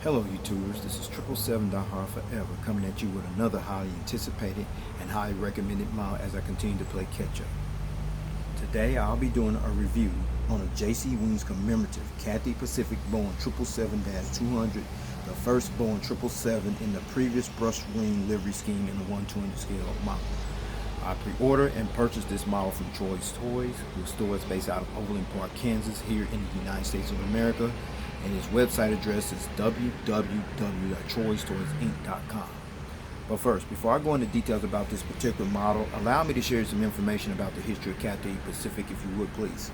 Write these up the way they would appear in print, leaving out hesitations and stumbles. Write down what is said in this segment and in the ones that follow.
Hello YouTubers, this is 777-200 Forever coming at you with another highly anticipated and highly recommended model as I continue to play catch up. Today I'll be doing a review on a JC Wings commemorative Cathay Pacific Boeing 777-200, the first Boeing 777 in the previous Brushwing livery scheme in the 1/200 scale model. I pre-ordered and purchased this model from Troy's Toys, whose store is based out of Overland Park, Kansas, here in the United States of America, and his website address is www.troystoysinc.com. But first, before I go into details about this particular model, allow me to share some information about the history of Cathay Pacific, if you would please.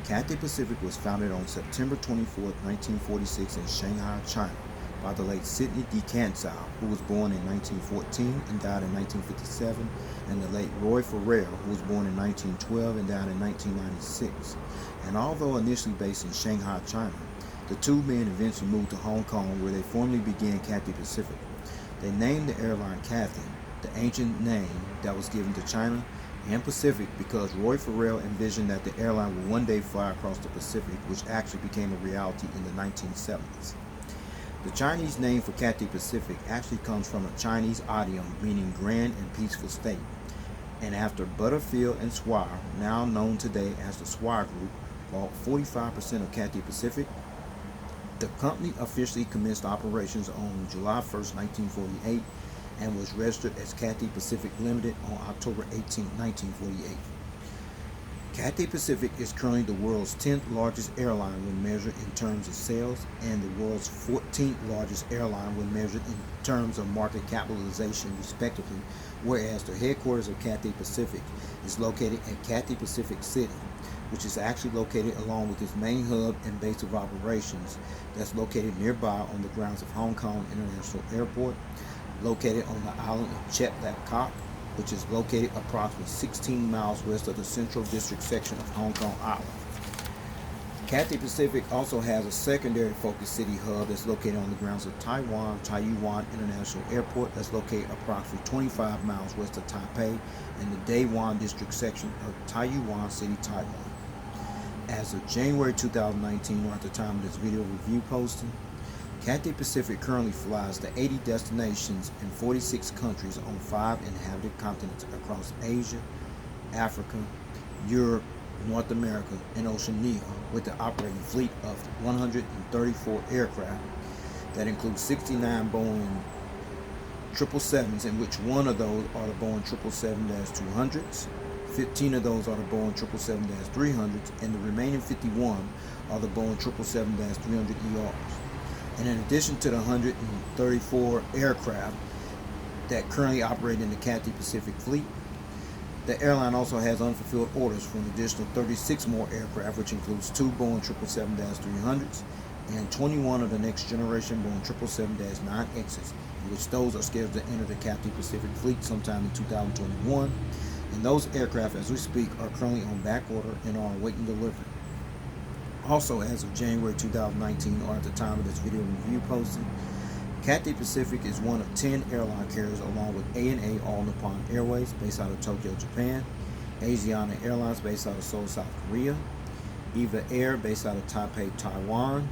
Cathay Pacific was founded on September 24, 1946 in Shanghai, China, by the late Sidney D. Kansau, who was born in 1914 and died in 1957, and the late Roy Farrell, who was born in 1912 and died in 1996. And although initially based in Shanghai, China, the two men eventually moved to Hong Kong, where they formally began Cathay Pacific. They named the airline Cathay, the ancient name that was given to China and Pacific, because Roy Farrell envisioned that the airline would one day fly across the Pacific, which actually became a reality in the 1970s. The Chinese name for Cathay Pacific actually comes from a Chinese idiom meaning grand and peaceful state. And after Butterfield and Swire, now known today as the Swire Group, bought 45% of Cathay Pacific, the company officially commenced operations on July 1st, 1948, and was registered as Cathay Pacific Limited on October 18, 1948. Cathay Pacific is currently the world's 10th largest airline when measured in terms of sales, and the world's 14th largest airline when measured in terms of market capitalization, respectively, whereas the headquarters of Cathay Pacific is located at Cathay Pacific City, which is actually located along with its main hub and base of operations that's located nearby on the grounds of Hong Kong International Airport, located on the island of Jetliner, which is located approximately 16 miles west of the Central District section of Hong Kong Island. Cathay Pacific also has a secondary focus city hub that's located on the grounds of Taiyuan International Airport, that's located approximately 25 miles west of Taipei in the Dayuan District section of Taiyuan City, Taiwan. As of January 2019, or at the time of this video review posting, Cathay Pacific currently flies to 80 destinations in 46 countries on 5 inhabited continents across Asia, Africa, Europe, North America, and Oceania, with an operating fleet of 134 aircraft that includes 69 Boeing 777s, in which one of those are the Boeing 777-200s, 15 of those are the Boeing 777-300s, and the remaining 51 are the Boeing 777-300ERs. And in addition to the 134 aircraft that currently operate in the Cathay Pacific fleet, the airline also has unfulfilled orders for an additional 36 more aircraft, which includes 2 Boeing 777-300s and 21 of the next generation Boeing 777-9Xs, in which those are scheduled to enter the Cathay Pacific fleet sometime in 2021. And those aircraft, as we speak, are currently on back order and are awaiting delivery. Also, as of January 2019, or at the time of this video review posting, Cathay Pacific is one of 10 airline carriers, along with ANA All Nippon Airways, based out of Tokyo, Japan, Asiana Airlines, based out of Seoul, South Korea, Eva Air, based out of Taipei, Taiwan,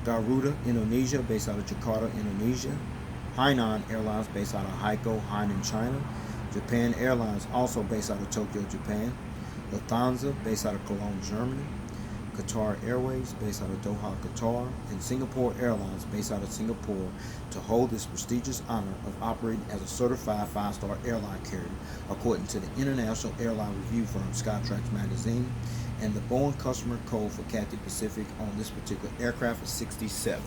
Garuda Indonesia, based out of Jakarta, Indonesia, Hainan Airlines, based out of Haikou, Hainan, China, Japan Airlines, also based out of Tokyo, Japan, Lufthansa, based out of Cologne, Germany, Qatar Airways, based out of Doha, Qatar, and Singapore Airlines, based out of Singapore, to hold this prestigious honor of operating as a certified 5-star airline carrier, according to the international airline review firm Skytrax magazine. And the Boeing customer code for Cathay Pacific on this particular aircraft is 67.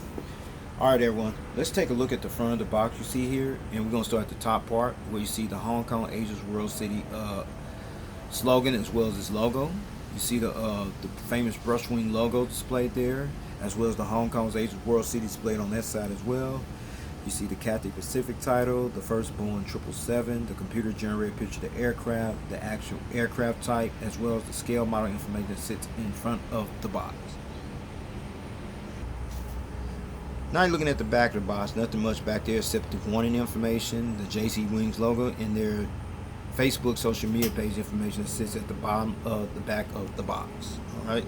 Alright everyone, let's take a look at the front of the box you see here, and we're going to start at the top part where you see the Hong Kong Asia's World City slogan, as well as its logo. You see the famous Brushwing logo displayed there, as well as the Hong Kong's Asia's World City displayed on that side as well. You see the Cathay Pacific title, the first Boeing 777, the computer generated picture of the aircraft, the actual aircraft type, as well as the scale model information that sits in front of the box. Now you're looking at the back of the box, nothing much back there except the warning information, the JC Wings logo, and their Facebook social media page information that sits at the bottom of the back of the box. Alright.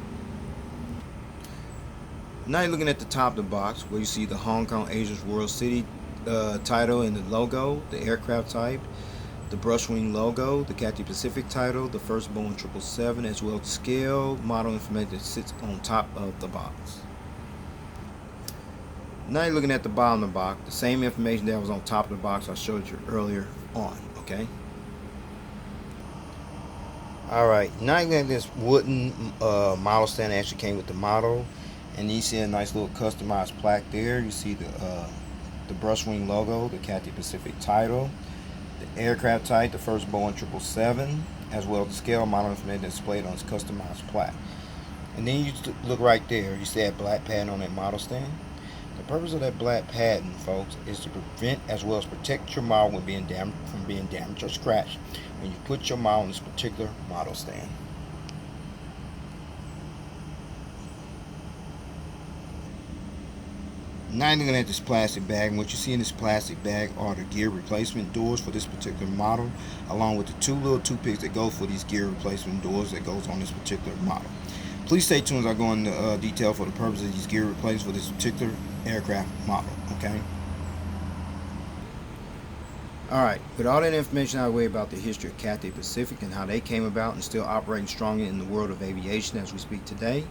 Now you're looking at the top of the box where you see the Hong Kong Asia's World City title and the logo, the aircraft type, the Brushwing logo, the Cathay Pacific title, the first Boeing 777, as well as scale, model information that sits on top of the box. Now you're looking at the bottom of the box, the same information that was on top of the box I showed you earlier on, okay? Alright, now you got this wooden model stand that actually came with the model. And you see a nice little customized plaque there. You see the Brushwing logo, the Cathay Pacific title, the aircraft type, the first Boeing 777, as well as the scale, model information displayed on its customized plaque. And then you look right there, you see that black pattern on that model stand. The purpose of that black pattern, folks, is to prevent as well as protect your model from being damaged or scratched when you put your model on this particular model stand. Now you're looking at this plastic bag, and what you see in this plastic bag are the gear replacement doors for this particular model, along with the two little toothpicks that go for these gear replacement doors that goes on this particular model. Please stay tuned as I go into detail for the purpose of these gear replacements for this particular aircraft model, okay? Alright, with all that information out of the way about the history of Cathay Pacific and how they came about and still operating strongly in the world of aviation as we speak today,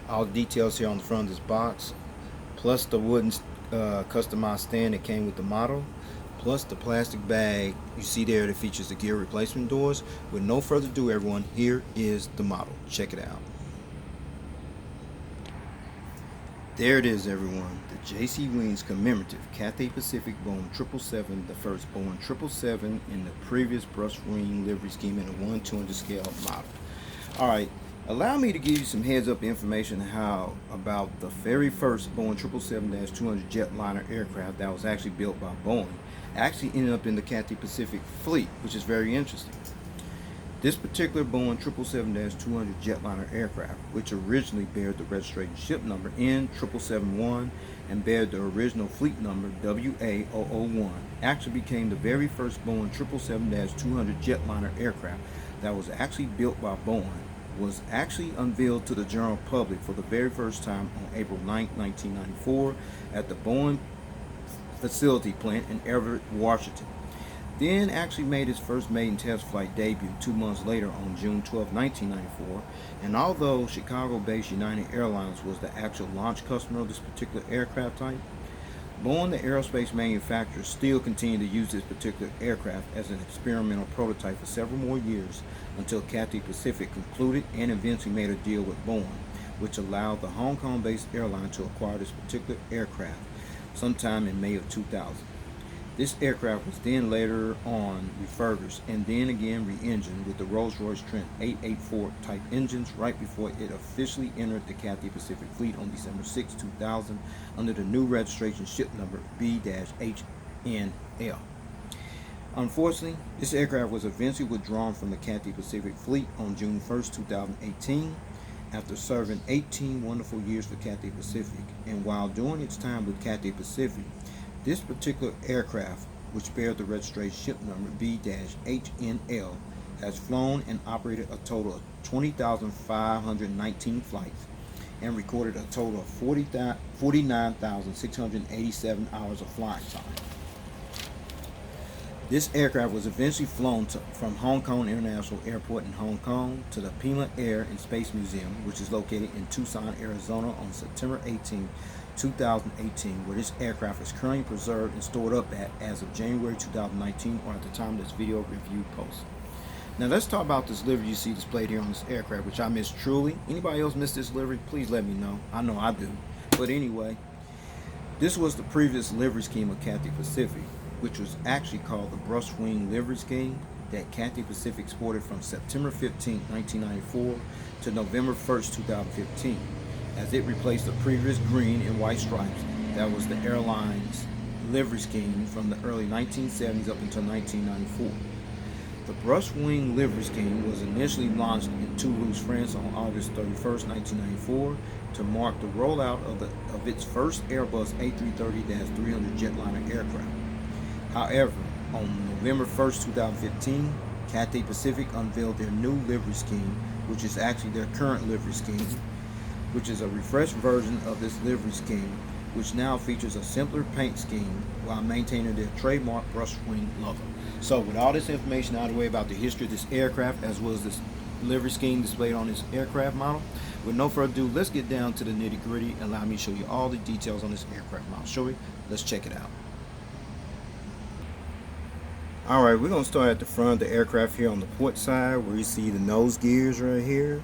all the details here on the front of this box, plus the wooden customized stand that came with the model, plus the plastic bag you see there that features the gear replacement doors. With no further ado, everyone, here is the model. Check it out. There it is, everyone. The J.C. Wings Commemorative Cathay Pacific Boeing 777, the first Boeing 777 in the previous Brushwing livery scheme in a 1/200 scale model. Alright. Allow me to give you some heads-up information about the very first Boeing 777-200 Jetliner aircraft that was actually built by Boeing. Actually ended up in the Cathay Pacific fleet, which is very interesting. This particular Boeing 777-200 Jetliner aircraft, which originally bared the registration ship number N777-1 and bared the original fleet number WA001, actually became the very first Boeing 777-200 Jetliner aircraft that was actually built by Boeing, was actually unveiled to the general public for the very first time on April 9, 1994 at the Boeing facility plant in Everett, Washington. Then actually made its first maiden test flight debut 2 months later on June 12, 1994, and although Chicago-based United Airlines was the actual launch customer of this particular aircraft type, Boeing, the aerospace manufacturer, still continued to use this particular aircraft as an experimental prototype for several more years until Cathay Pacific concluded and eventually made a deal with Boeing, which allowed the Hong Kong-based airline to acquire this particular aircraft sometime in May of 2000. This aircraft was then later on refurbished and then again re-engined with the Royce-Trent 884 type engines right before it officially entered the Cathay Pacific fleet on December 6, 2000 under the new registration ship number B-HNL. Unfortunately, this aircraft was eventually withdrawn from the Cathay Pacific fleet on June 1, 2018 after serving 18 wonderful years for Cathay Pacific, and while during its time with Cathay Pacific, this particular aircraft, which bears the registration ship number B-HNL, has flown and operated a total of 20,519 flights and recorded a total of 49,687 hours of flying time. This aircraft was eventually flown from Hong Kong International Airport in Hong Kong to the Pima Air and Space Museum, which is located in Tucson, Arizona on September 18, 2018, where this aircraft is currently preserved and stored up at as of January 2019, or at the time this video review posts. Now let's talk about this livery you see displayed here on this aircraft, which I miss truly. Anybody else miss this livery? Please let me know. I know I do. But anyway, this was the previous livery scheme of Cathay Pacific, which was actually called the Brushwing livery scheme that Cathay Pacific sported from September 15, 1994 to November 1, 2015, as it replaced the previous green and white stripes that was the Airlines livery scheme from the early 1970s up until 1994. The Brushwing livery scheme was initially launched in Toulouse, France on August 31, 1994 to mark the rollout of its first Airbus A330-300 Jetliner aircraft. However, on November 1, 2015, Cathay Pacific unveiled their new livery scheme, which is actually their current livery scheme, which is a refreshed version of this livery scheme, which now features a simpler paint scheme while maintaining their trademark Brushwing logo. So with all this information out of the way about the history of this aircraft as well as this livery scheme displayed on this aircraft model, with no further ado, let's get down to the nitty gritty and allow me to show you all the details on this aircraft model. Shall we? Let's check it out. Alright, we're going to start at the front of the aircraft here on the port side, where you see the nose gears right here,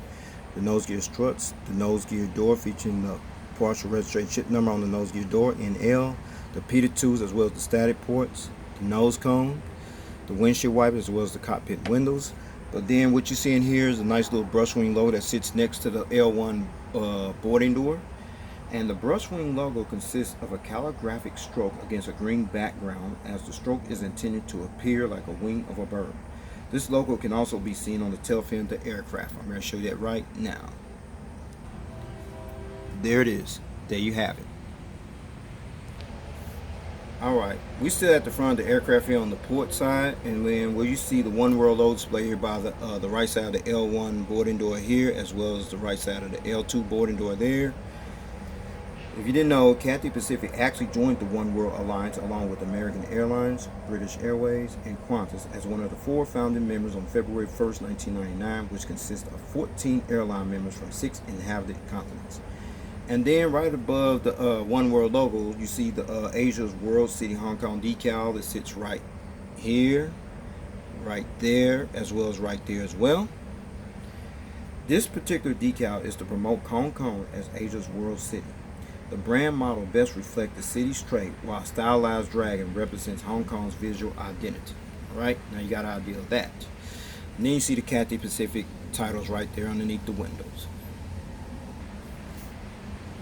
the nose gear struts, the nose gear door featuring the partial registration ship number on the nose gear door, NL, the P2s as well as the static ports, the nose cone, the windshield wipers as well as the cockpit windows. But then what you see in here is a nice little Brushwing logo that sits next to the L1 boarding door. And the Brushwing logo consists of a calligraphic stroke against a green background, as the stroke is intended to appear like a wing of a bird. This logo can also be seen on the tail fin of the aircraft. I'm going to show you that right now. There it is. There you have it. Alright, we still at the front of the aircraft here on the port side, and then where you see the One World logo display here by the right side of the L1 boarding door here, as well as the right side of the L2 boarding door there. If you didn't know, Cathay Pacific actually joined the One World Alliance along with American Airlines, British Airways, and Qantas as one of the 4 founding members on February 1st, 1999, which consists of 14 airline members from 6 inhabited continents. And then right above the One World logo, you see the Asia's World City Hong Kong decal that sits right here, right there, as well as right there as well. This particular decal is to promote Hong Kong as Asia's World City. The brand model best reflects the city's trait, while a stylized dragon represents Hong Kong's visual identity. Alright, now you got an idea of that. And then you see the Cathay Pacific titles right there underneath the windows.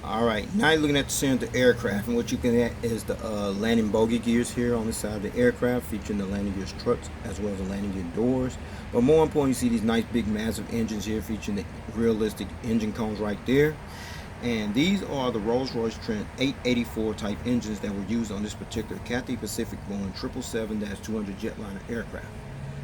Alright, now you're looking at the center of the aircraft, and what you can get is the landing bogey gears here on the side of the aircraft, featuring the landing gear struts as well as the landing gear doors. But more important, you see these nice big massive engines here, featuring the realistic engine cones right there. And these are the Royce-Trent 884 type engines that were used on this particular Cathay Pacific Boeing 777-200 Jetliner aircraft.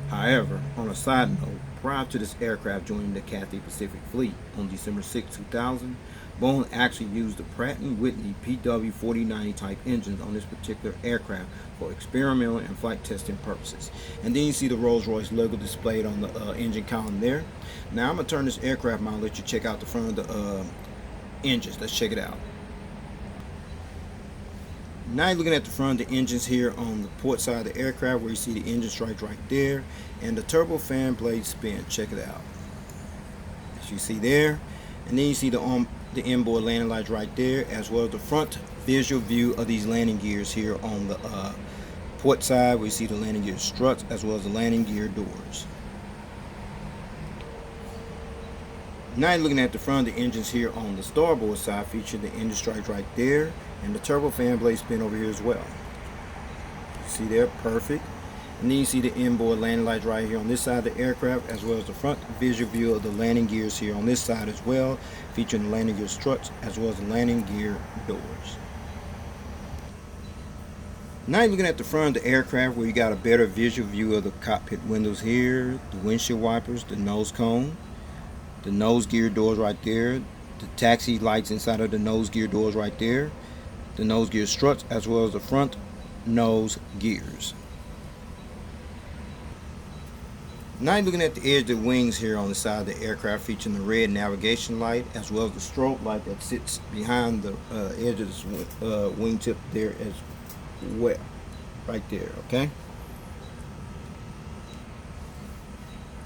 However, on a side note, prior to this aircraft joining the Cathay Pacific fleet on December 6, 2000, Boeing actually used the Pratt & Whitney PW4090 type engines on this particular aircraft for experimental and flight testing purposes. And then you see the Rolls-Royce logo displayed on the engine column there. Now I'm going to turn this aircraft model and let you check out the front of the engines. Let's check it out. Now you're looking at the front of the engines here on the port side of the aircraft, where you see the engine stripes right there and the turbo fan blade spin. Check it out, as you see there. And then you see the inboard landing lights right there, as well as the front visual view of these landing gears here on the port side, where you see the landing gear struts as well as the landing gear doors. Now you're looking at the front of the engines here on the starboard side, featuring the engine stripes right there and the turbo fan blade spin over here as well. See there, perfect. And then you see the inboard landing lights right here on this side of the aircraft, as well as the front visual view of the landing gears here on this side as well, featuring the landing gear struts as well as the landing gear doors. Now you're looking at the front of the aircraft, where you got a better visual view of the cockpit windows here, the windshield wipers, the nose cone, the nose gear doors right there, the taxi lights inside of the nose gear doors right there, the nose gear struts as well as the front nose gears. Now you're looking at the edge of the wings here on the side of the aircraft, featuring the red navigation light as well as the strobe light that sits behind the edge of the wingtip there as well, right there. Okay.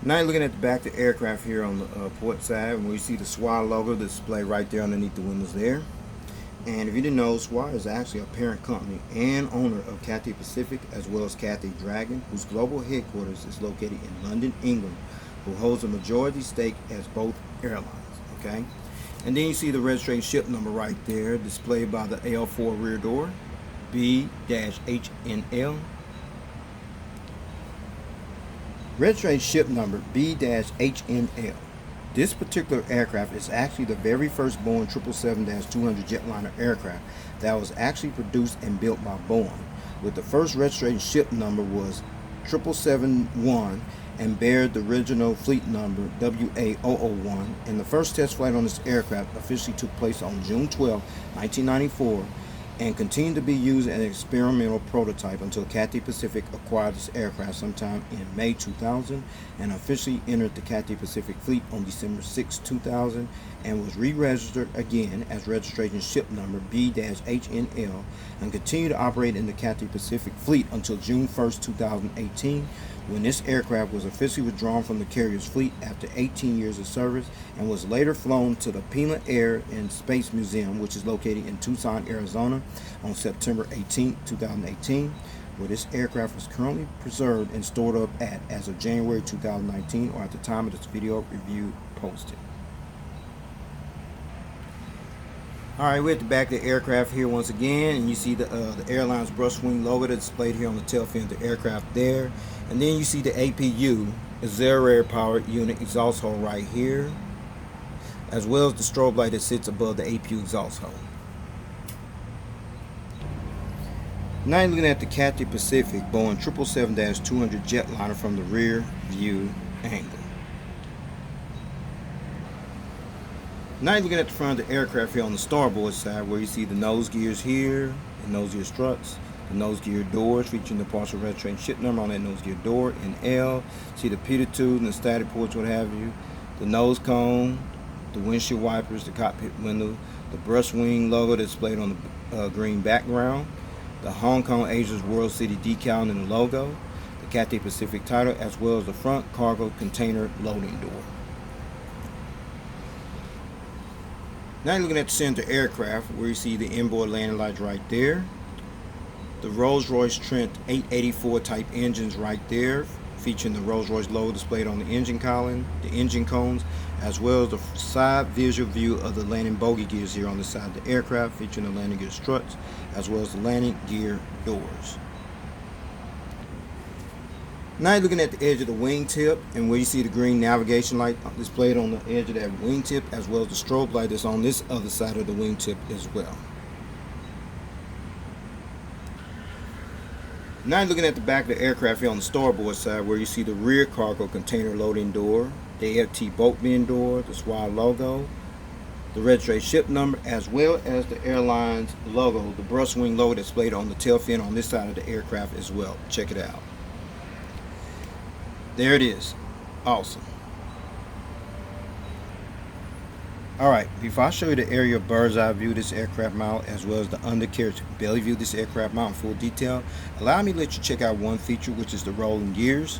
Now you're looking at the back of the aircraft here on the port side, where you see the SWA logo displayed right there underneath the windows there. And if you didn't know, SWA is actually a parent company and owner of Cathay Pacific as well as Cathay Dragon, whose global headquarters is located in London, England, who holds a majority stake as both airlines. Okay, and then you see the registration ship number right there displayed by the L4 rear door, B-HNL. Registration ship number B-HNL. This particular aircraft is actually the very first Boeing 777-200 Jetliner aircraft that was actually produced and built by Boeing, with the first registration ship number was 777-1, and bear the original fleet number WA001, and the first test flight on this aircraft officially took place on June 12, 1994, and continued to be used as an experimental prototype until Cathay Pacific acquired this aircraft sometime in May 2000 and officially entered the Cathay Pacific fleet on December 6, 2000, and was re-registered again as registration ship number B-HNL and continued to operate in the Cathay Pacific fleet until June 1, 2018, when this aircraft was officially withdrawn from the carrier's fleet after 18 years of service and was later flown to the Pima Air and Space Museum, which is located in Tucson, Arizona, on September 18, 2018, where this aircraft is currently preserved and stored up at as of January 2019, or at the time of this video review posted. Alright, we're at the back of the aircraft here once again, and you see the Airlines Brushwing logo that's displayed here on the tail fin of the aircraft there. And then you see the APU, auxiliary power unit exhaust hole right here, as well as the strobe light that sits above the APU exhaust hole. Now you're looking at the Cathay Pacific Boeing 777-200 Jetliner from the rear view angle. Now you're looking at the front of the aircraft here on the starboard side, where you see the nose gears here, the nose gear struts, the nose gear doors featuring the partial registration ship number on that nose gear door in L. See the pitot tubes and the static ports, what have you, the nose cone, the windshield wipers, the cockpit window, the Brushwing logo displayed on the green background, the Hong Kong Asia's World City decal and the logo, the Cathay Pacific title, as well as the front cargo container loading door. Now you're looking at the center aircraft, where you see the inboard landing lights right there, the Royce-Trent 884 type engines right there, featuring the Rolls-Royce logo displayed on the engine column, the engine cones, as well as the side visual view of the landing bogie gears here on the side of the aircraft, featuring the landing gear struts, as well as the landing gear doors. Now you're looking at the edge of the wingtip, and where you see the green navigation light displayed on the edge of that wingtip, as well as the strobe light that's on this other side of the wingtip as well. Now you're looking at the back of the aircraft here on the starboard side, where you see the rear cargo container loading door, the AFT boat bin door, the SWA logo, the registration ship number, as well as the Airlines logo, the Brushwing logo displayed on the tail fin on this side of the aircraft as well. Check it out. There it is. Awesome. Alright, before I show you the aerial bird's eye view of this aircraft model, as well as the undercarriage belly view of this aircraft model in full detail, allow me to let you check out one feature, which is the rolling gears.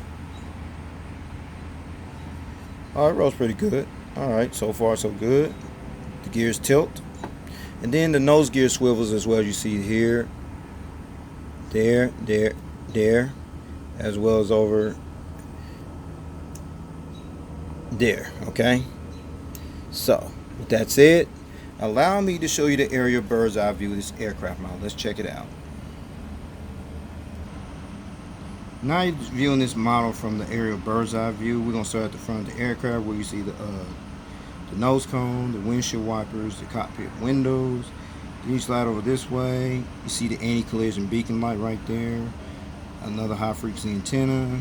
Alright, rolls pretty good. Alright, so far so good. The gears tilt. And then the nose gear swivels as well, as you see here. There, as well as over there. Okay, so with that said, allow me to show you the aerial bird's eye view of this aircraft model. Let's check it out. Now you're viewing this model from the aerial bird's eye view. We're going to start at the front of the aircraft, where you see the nose cone, the windshield wipers, the cockpit windows. Then you slide over this way, you see the anti-collision beacon light right there, another high frequency antenna,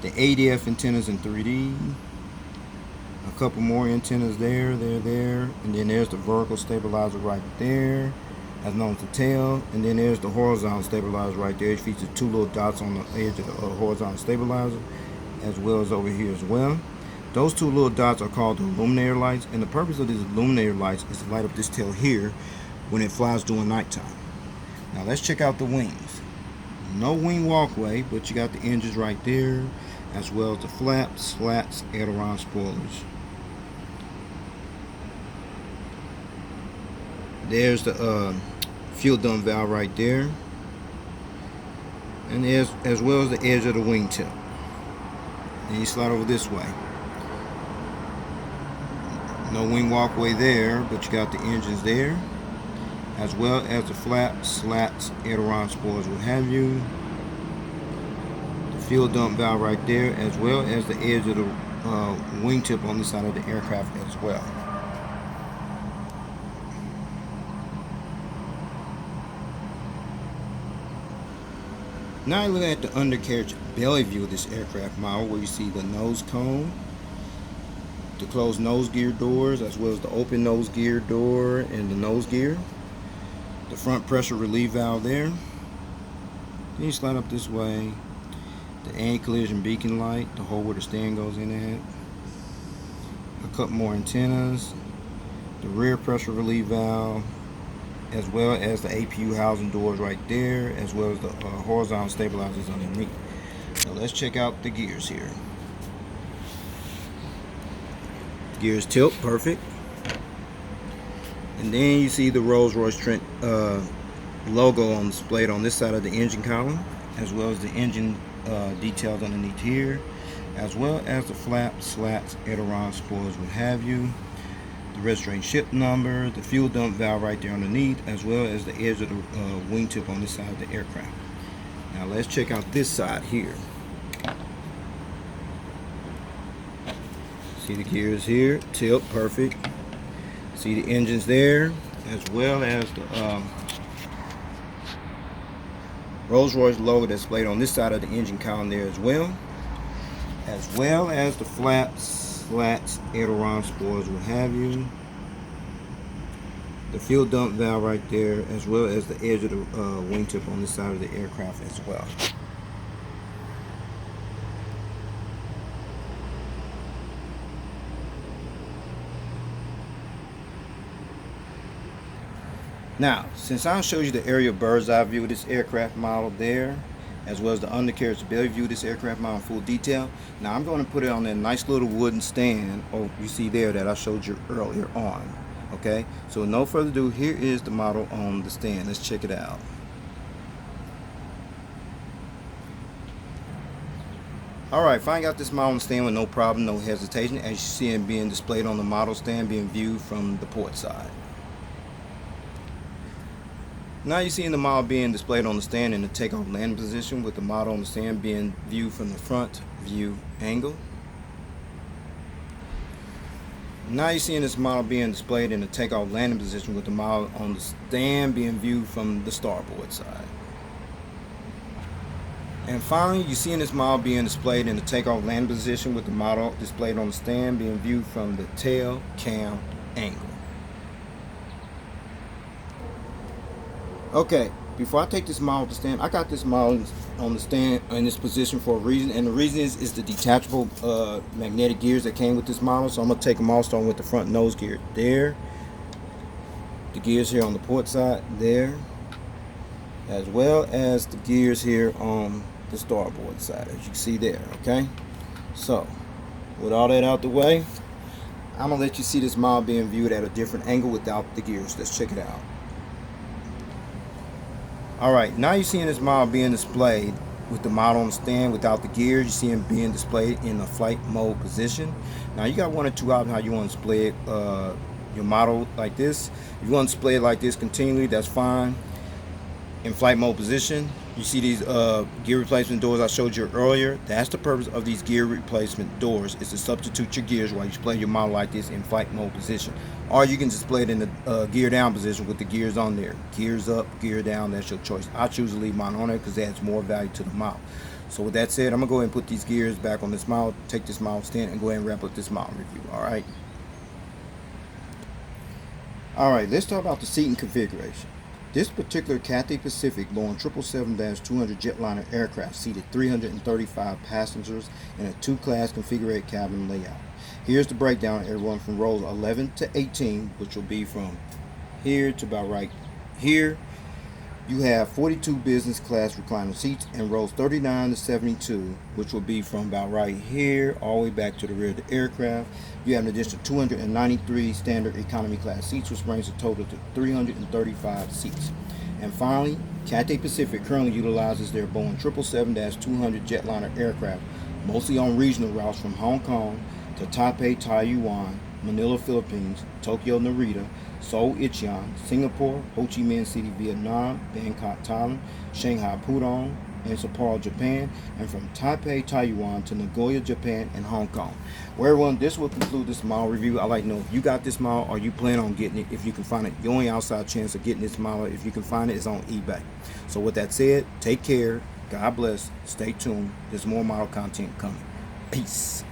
the ADF antennas in 3D, a couple more antennas there, and then there's the vertical stabilizer right there, as known as the tail, and then there's the horizontal stabilizer right there. It features two little dots on the edge of the horizontal stabilizer, as well as over here as well. Those two little dots are called the illuminator lights, and the purpose of these illuminator lights is to light up this tail here when it flies during nighttime. Now let's check out the wings. No wing walkway, but you got the engines right there, as well as the flaps, slats, aileron spoilers. There's the fuel dump valve right there, and there's as well as the edge of the wingtip. Then you slide over this way. No wing walkway there, but you got the engines there, as well as the flaps, slats, aileron spoilers, what have you. The fuel dump valve right there, as well as the edge of the wingtip on this side of the aircraft as well. Now you're looking at the undercarriage belly view of this aircraft model, where you see the nose cone, the closed nose gear doors, as well as the open nose gear door and the nose gear. The front pressure relief valve there. Then you slide up this way. The anti-collision beacon light, the hole where the stand goes in at. A couple more antennas. The rear pressure relief valve, as well as the APU housing doors right there, as well as the horizontal stabilizers underneath. So let's check out the gears here. Gears tilt, perfect. And then you see the Royce-Trent logo displayed on this side of the engine column, as well as the engine details underneath here, as well as the flaps, slats, aileron, spoilers, what have you. The registration ship number, the fuel dump valve right there underneath, as well as the edge of the wingtip on this side of the aircraft. Now let's check out this side here. See the gears here, tilt, perfect. See the engines there, as well as the Rolls-Royce logo displayed on this side of the engine column there as well as the flaps, slats, aileron, spoilers, what have you. The fuel dump valve right there, as well as the edge of the wingtip on this side of the aircraft as well. Now, since I showed you the aerial bird's eye view of this aircraft model there, as well as the undercarriage belly view of this aircraft model in full detail, now I'm going to put it on that nice little wooden stand, you see there, that I showed you earlier on. Okay, so no further ado, here is the model on the stand. Let's check it out. Alright, finally got this model on the stand with no problem, no hesitation, as you see it being displayed on the model stand, being viewed from the port side. Now you're seeing the model being displayed on the stand in the takeoff landing position, with the model on the stand being viewed from the front view angle. Now you're seeing this model being displayed in the takeoff landing position, with the model on the stand being viewed from the starboard side. And finally, you're seeing this model being displayed in the takeoff landing position, with the model displayed on the stand being viewed from the tail cam angle. Okay, before I take this model to the stand, I got this model on the stand in this position for a reason, and the reason is the detachable magnetic gears that came with this model. So I'm going to take them all, starting with the front nose gear there, the gears here on the port side there, as well as the gears here on the starboard side, as you can see there. Okay, so with all that out the way, I'm going to let you see this model being viewed at a different angle without the gears. Let's check it out. Alright, now you're seeing this model being displayed with the model on the stand without the gears. You see it being displayed in the flight mode position. Now you got one or two options how you want to display it, your model like this. If you want to display it like this continually, that's fine. In flight mode position, you see these gear replacement doors I showed you earlier. That's the purpose of these gear replacement doors, is to substitute your gears while you display your model like this in flight mode position. Or you can display it in the gear down position with the gears on there. Gears up, gear down, that's your choice. I choose to leave mine on there because it adds more value to the model. So with that said, I'm going to go ahead and put these gears back on this model, take this model stand, and go ahead and wrap up this model review. Alright, let's talk about the seating configuration. This particular Cathay Pacific Boeing 777-200 Jetliner aircraft seated 335 passengers in a two-class configured cabin layout. Here's the breakdown of everyone from rows 11 to 18, which will be from here to about right here. You have 42 business class recliner seats, and rows 39 to 72, which will be from about right here all the way back to the rear of the aircraft. You have an additional 293 standard economy class seats, which brings the total to 335 seats. And finally, Cathay Pacific currently utilizes their Boeing 777-200 Jetliner aircraft, mostly on regional routes from Hong Kong to Taipei, Taiwan, Manila, Philippines, Tokyo, Narita, Seoul, Incheon, Singapore, Ho Chi Minh City, Vietnam, Bangkok, Thailand, Shanghai, Pudong, and Sapporo, Japan, and from Taipei, Taiwan to Nagoya, Japan, and Hong Kong. Well, everyone, this will conclude this model review. I'd like to know if you got this model or you plan on getting it. If you can find it, your only outside chance of getting this model, if you can find it, is on eBay. So with that said, take care God bless. Stay tuned. There's more model content coming. Peace.